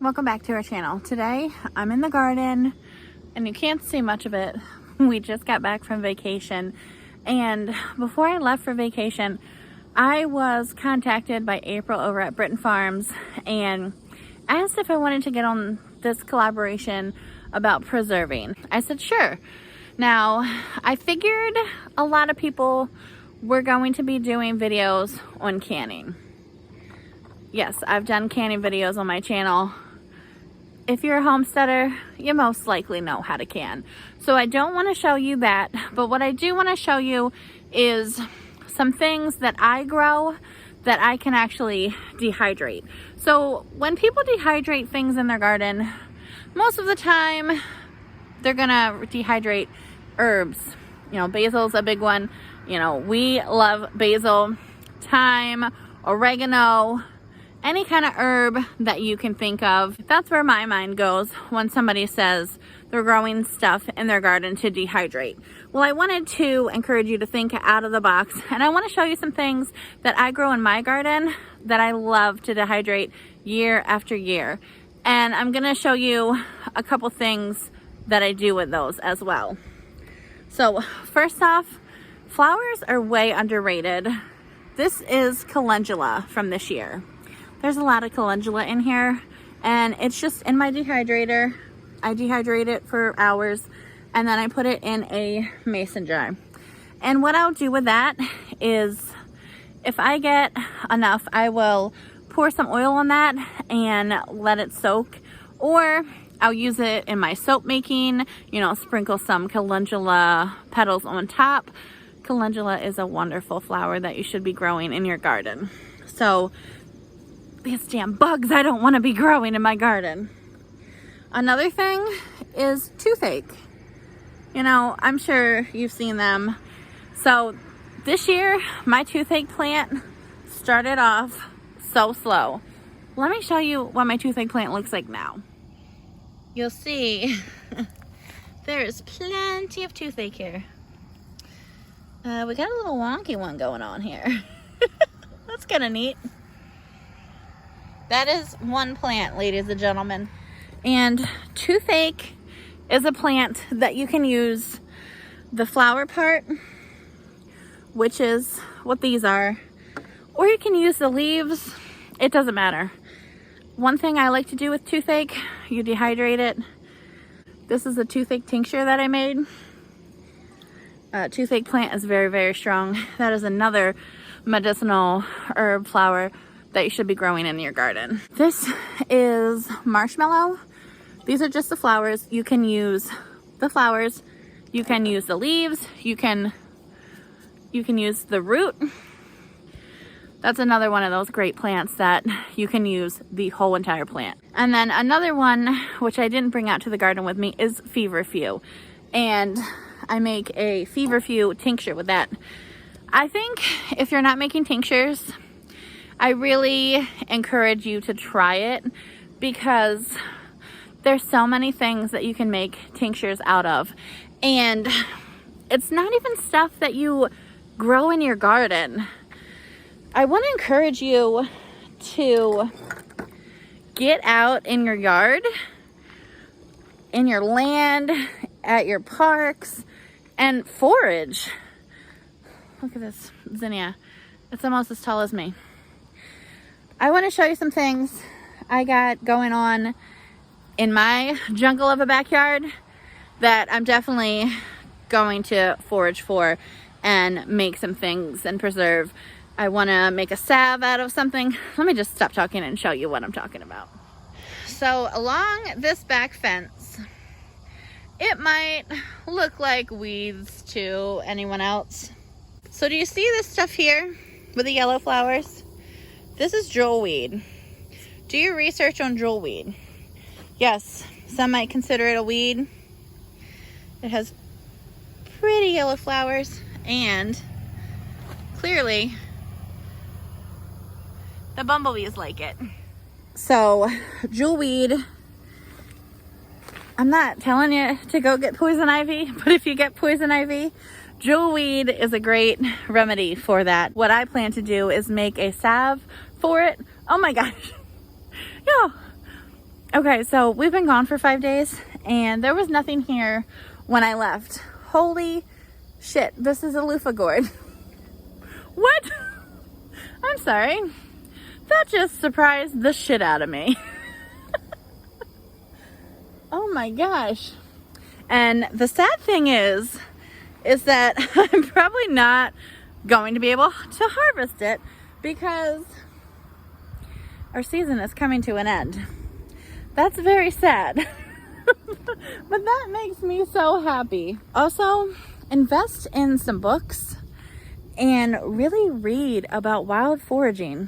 Welcome back to our channel. Today I'm in the garden and you can't see much of it. We just got back from vacation, and before I left for vacation I was contacted by April over at Britton Farms and asked if I wanted to get on this collaboration about preserving. I said sure. Now I figured a lot of people were going to be doing videos on canning. Yes, I've done canning videos on my channel. If you're a homesteader, you most likely know how to can. So I don't want to show you that, but what I do want to show you is some things that I grow that I can actually dehydrate. So when people dehydrate things in their garden, most of the time they're gonna dehydrate herbs. You know, basil's a big one. You know, we love basil, thyme, oregano, any kind of herb that you can think of. That's where my mind goes when somebody says they're growing stuff in their garden to dehydrate. Well, I wanted to encourage you to think out of the box, and I want to show you some things that I grow in my garden that I love to dehydrate year after year. And I'm going to show you a couple things that I do with those as well. So first off, flowers are way underrated. This is calendula from this year. There's a lot of calendula in here, and it's just in my dehydrator. I dehydrate it for hours, and then I put it in a mason jar. And what I'll do with that is, if I get enough, I will pour some oil on that and let it soak, or I'll use it in my soap making, you know, sprinkle some calendula petals on top. Calendula is a wonderful flower that you should be growing in your garden. So these damn bugs I don't want to be growing in my garden. Another thing is toothache. You know, I'm sure you've seen them. So this year my toothache plant started off so slow. Let me show you what my toothache plant looks like now. You'll see there's plenty of toothache here. We got a little wonky one going on here. That's kind of neat. That is one plant, ladies and gentlemen. And toothache is a plant that you can use the flower part, which is what these are, or you can use the leaves. It doesn't matter. One thing I like to do with toothache, you dehydrate it. This is a toothache tincture that I made. Toothache plant is very, very strong. That is another medicinal herb flower that you should be growing in your garden. This is marshmallow. These are just the flowers. You can use the flowers, you can use the leaves, you can use the root. That's another one of those great plants that you can use the whole entire plant. And then another one, which I didn't bring out to the garden with me, is feverfew. And I make a feverfew tincture with that. I think if you're not making tinctures, I really encourage you to try it, because there's so many things that you can make tinctures out of. And it's not even stuff that you grow in your garden. I want to encourage you to get out in your yard, in your land, at your parks, and forage. Look at this zinnia. It's almost as tall as me. I want to show you some things I got going on in my jungle of a backyard that I'm definitely going to forage for and make some things and preserve. I want to make a salve out of something. Let me just stop talking and show you what I'm talking about. So along this back fence, it might look like weeds to anyone else. So do you see this stuff here with the yellow flowers? This is jewelweed. Do your research on jewelweed. Yes, some might consider it a weed. It has pretty yellow flowers, and clearly the bumblebees like it. So jewelweed, I'm not telling you to go get poison ivy, but if you get poison ivy, jewelweed is a great remedy for that. What I plan to do is make a salve for it. Oh my gosh. Yeah. Okay, so we've been gone for 5 days and there was nothing here when I left. Holy shit, this is a loofah gourd. What? I'm sorry. That just surprised the shit out of me. Oh my gosh. And the sad thing is that I'm probably not going to be able to harvest it because our season is coming to an end. That's very sad. But that makes me so happy. Also, invest in some books and really read about wild foraging.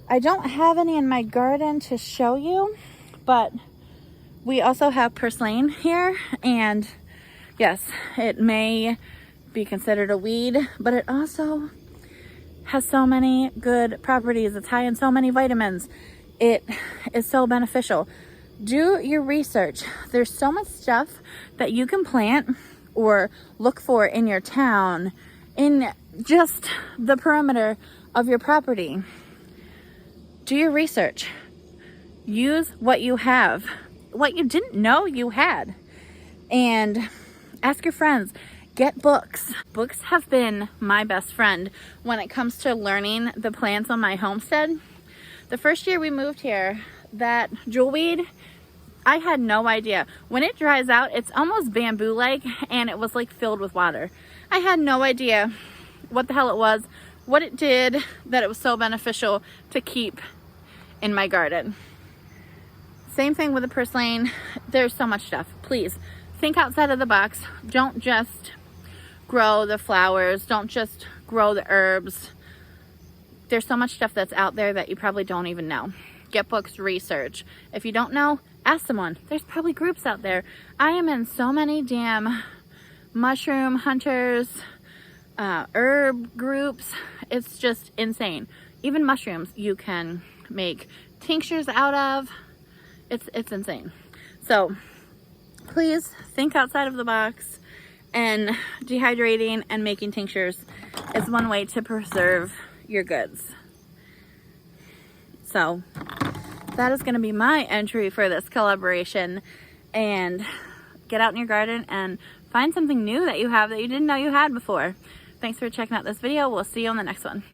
I don't have any in my garden to show you, but we also have purslane here, and yes, it may be considered a weed, but it also has so many good properties. It's high in so many vitamins. It is so beneficial. Do your research. There's so much stuff that you can plant or look for in your town, in just the perimeter of your property. Do your research. Use what you have, what you didn't know you had, and ask your friends. Get books. Books have been my best friend when it comes to learning the plants on my homestead. The first year we moved here, that jewelweed, I had no idea. When it dries out, it's almost bamboo-like, and it was like filled with water. I had no idea what the hell it was, what it did, that it was so beneficial to keep in my garden. Same thing with the purslane. There's so much stuff. Please think outside of the box. Don't just grow the flowers. Don't just grow the herbs. There's so much stuff that's out there that you probably don't even know. Get books, research. If you don't know, ask someone. There's probably groups out there. I am in so many damn mushroom hunters, herb groups. It's just insane. Even mushrooms you can make tinctures out of. It's insane. So please think outside of the box, and dehydrating and making tinctures is one way to preserve your goods. So that is going to be my entry for this collaboration. And get out in your garden and find something new that you have that you didn't know you had before. Thanks for checking out this video. We'll see you on the next one.